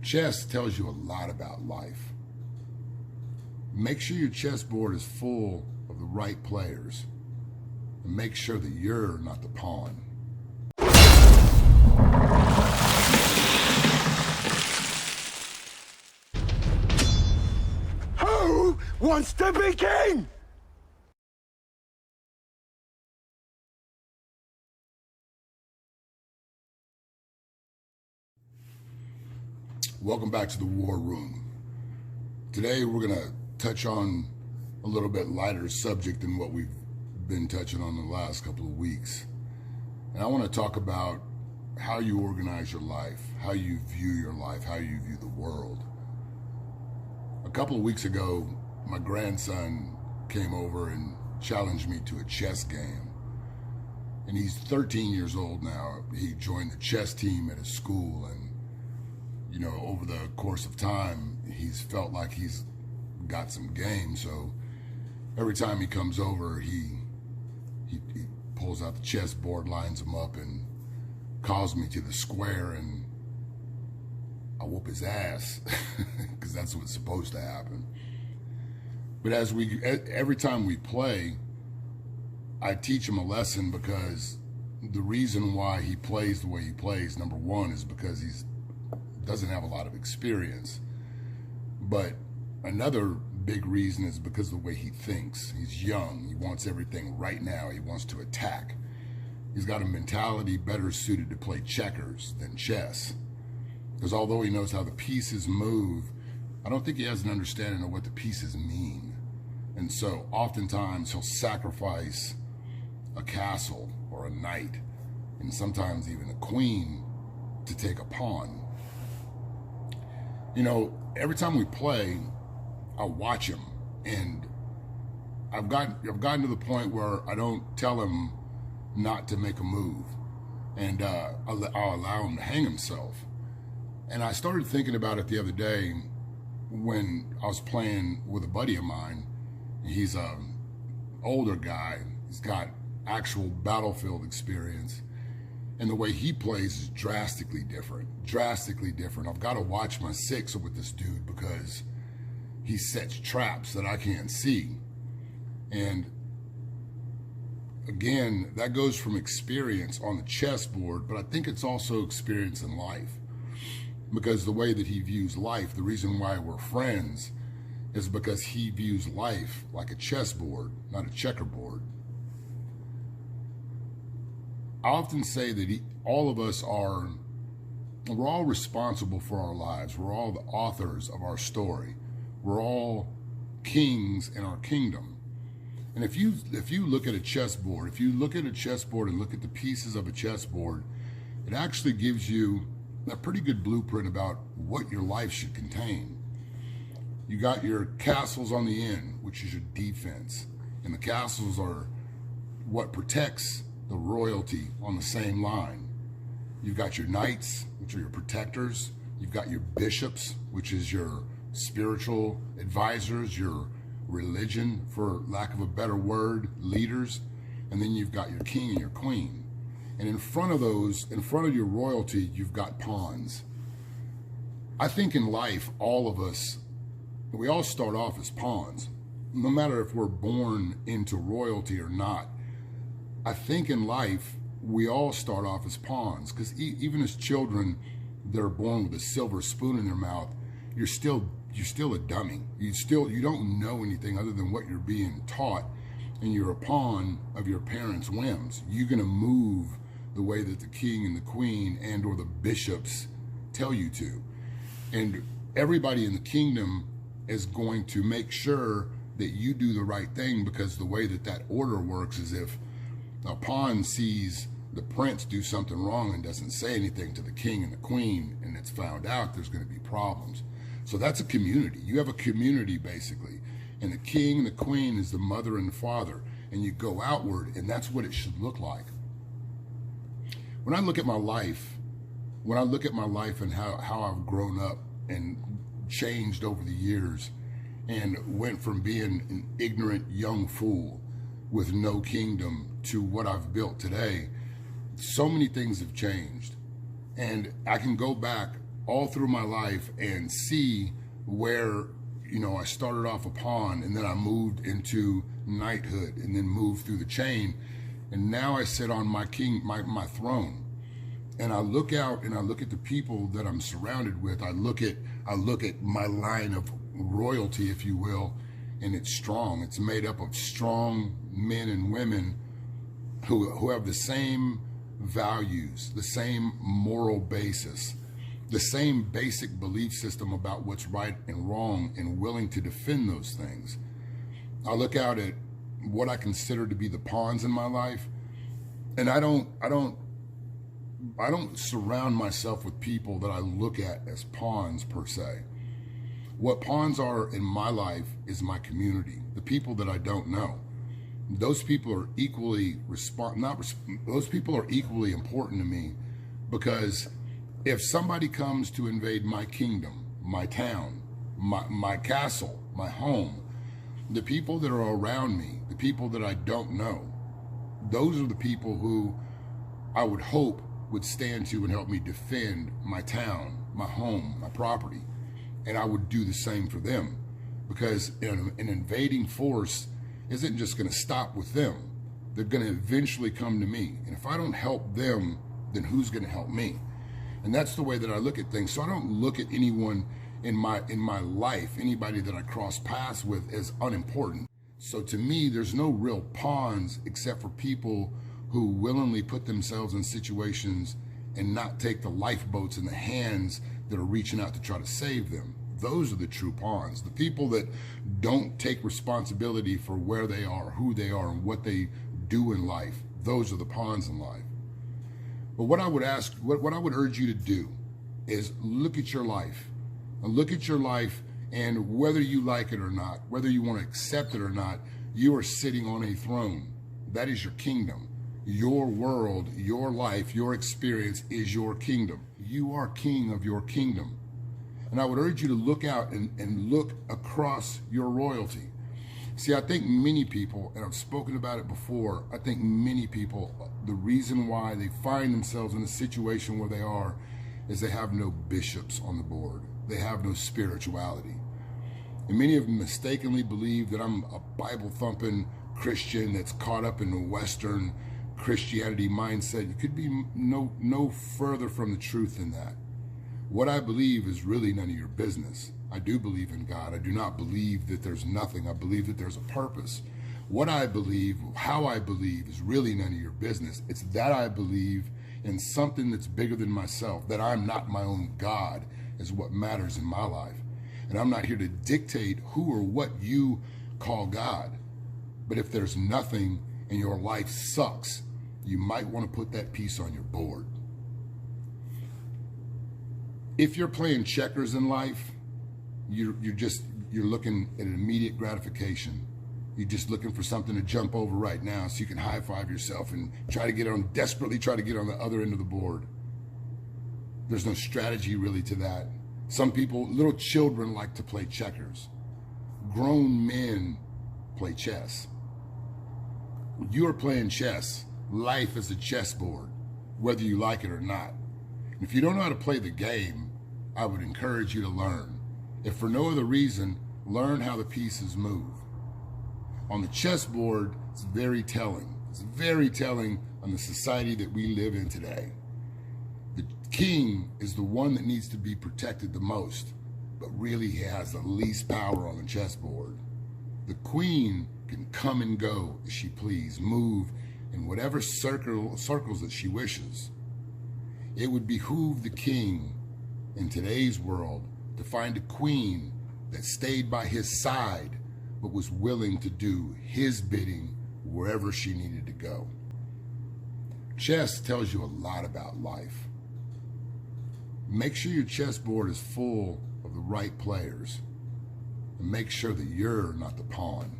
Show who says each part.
Speaker 1: Chess tells you a lot about life. Make sure your chessboard is full of the right players, and make sure that you're not the pawn.
Speaker 2: Who wants to be king?
Speaker 1: Welcome back to the War Room. Today we're going to touch on a little bit lighter subject than what we've been touching on the last couple of weeks. And I want to talk about how you organize your life, how you view your life, how you view the world. A couple of weeks ago, my grandson came over and challenged me to a chess game. And he's 13 years old now. He joined the chess team at his school, and you know, over the course of time, he's felt like he's got some game. So every time he comes over, he pulls out the chessboard, lines them up, and calls me to the square, and I whoop his ass because that's what's supposed to happen. But every time we play, I teach him a lesson, because the reason why he plays the way he plays, number one, is because he doesn't have a lot of experience. But another big reason is because of the way he thinks. He's young. He wants everything right now. He wants to attack. He's got a mentality better suited to play checkers than chess. Because although he knows how the pieces move, I don't think he has an understanding of what the pieces mean. And so oftentimes he'll sacrifice a castle or a knight, and sometimes even a queen, to take a pawn. You know, every time we play, I watch him, and I've gotten to the point where I don't tell him not to make a move, and I'll allow him to hang himself. And I started thinking about it the other day when I was playing with a buddy of mine. He's an older guy. He's got actual battlefield experience. And the way he plays is drastically different. I've got to watch my six with this dude because he sets traps that I can't see. And again, that goes from experience on the chessboard, but I think it's also experience in life. Because the way that he views life, the reason why we're friends, is because he views life like a chessboard, not a checkerboard. I often say that all of us we're all responsible for our lives. We're all the authors of our story. We're all kings in our kingdom. And if you look at a chessboard, and look at the pieces of a chessboard, it actually gives you a pretty good blueprint about what your life should contain. You got your castles on the end, which is your defense. And the castles are what protects the royalty on the same line. You've got your knights, which are your protectors. You've got your bishops, which is your spiritual advisors, your religion, for lack of a better word, leaders. And then you've got your king and your queen. And in front of your royalty, you've got pawns. I think in life, all of us, we all start off as pawns, no matter if we're born into royalty or not. I think in life, we all start off as pawns, because even as children, they're born with a silver spoon in their mouth. You're still a dummy. You don't know anything other than what you're being taught, and you're a pawn of your parents' whims. You're gonna move the way that the king and the queen and or the bishops tell you to. And everybody in the kingdom is going to make sure that you do the right thing, because the way that order works is if a pawn sees the prince do something wrong and doesn't say anything to the king and the queen, and it's found out, there's going to be problems. So that's a community. You have a community, basically. And the king and the queen is the mother and the father. And you go outward, and that's what it should look like. When I look at my life, and how I've grown up and changed over the years, and went from being an ignorant young fool with no kingdom to what I've built today, so many things have changed. And I can go back all through my life and see where, I started off a pawn, and then I moved into knighthood, and then moved through the chain, and now I sit on my throne. And I look out and I look at the people that I'm surrounded with. I look at my line of royalty, if you will, and it's strong. It's made up of strong men and women who have the same values, the same moral basis, the same basic belief system about what's right and wrong, and willing to defend those things. I look out at what I consider to be the pawns in my life, and I don't surround myself with people that I look at as pawns per se. What pawns are in my life is my community, the people that I don't know. Those people are equally those people are equally important to me, because if somebody comes to invade my kingdom, my town, my castle, my home, the people that are around me, the people that I don't know, those are the people who I would hope would stand to and help me defend my town, my home, my property. And I would do the same for them, because an invading force isn't just going to stop with them. They're going to eventually come to me. And if I don't help them, then who's going to help me? And that's the way that I look at things. So I don't look at anyone in my life, anybody that I cross paths with, as unimportant. So to me, there's no real pawns except for people who willingly put themselves in situations and not take the lifeboats in the hands that are reaching out to try to save them. Those are the true pawns. The people that don't take responsibility for where they are, who they are, and what they do in life. Those are the pawns in life. But what I would urge you to do is look at your life. Look at your life, and whether you like it or not, whether you want to accept it or not, you are sitting on a throne. That is your kingdom. Your world, your life, your experience is your kingdom. You are king of your kingdom. And I would urge you to look out and look across your royalty. See, I think many people, and I've spoken about it before, I think many people, the reason why they find themselves in a situation where they are is they have no bishops on the board. They have no spirituality. And many of them mistakenly believe that I'm a Bible-thumping Christian that's caught up in the Western Christianity mindset. You could be no further from the truth than that. What I believe is really none of your business. I do believe in God. I do not believe that there's nothing. I believe that there's a purpose. What I believe, how I believe, is really none of your business. It's that I believe in something that's bigger than myself, that I'm not my own God, is what matters in my life. And I'm not here to dictate who or what you call God. But if there's nothing and your life sucks, you might want to put that piece on your board. If you're playing checkers in life, you're looking at an immediate gratification. You're just looking for something to jump over right now so you can high five yourself and desperately try to get on the other end of the board. There's no strategy really to that. Some people, little children, like to play checkers. Grown men play chess. You are playing chess. Life is a chessboard, whether you like it or not. If you don't know how to play the game, I would encourage you to learn. If for no other reason, learn how the pieces move. On the chessboard, it's very telling. It's very telling on the society that we live in today. The king is the one that needs to be protected the most, but really he has the least power on the chessboard. The queen can come and go as she please, move in whatever circles that she wishes. It would behoove the king in today's world to find a queen that stayed by his side but was willing to do his bidding wherever she needed to go. Chess tells you a lot about life. Make sure your chessboard is full of the right players, and make sure that you're not the pawn.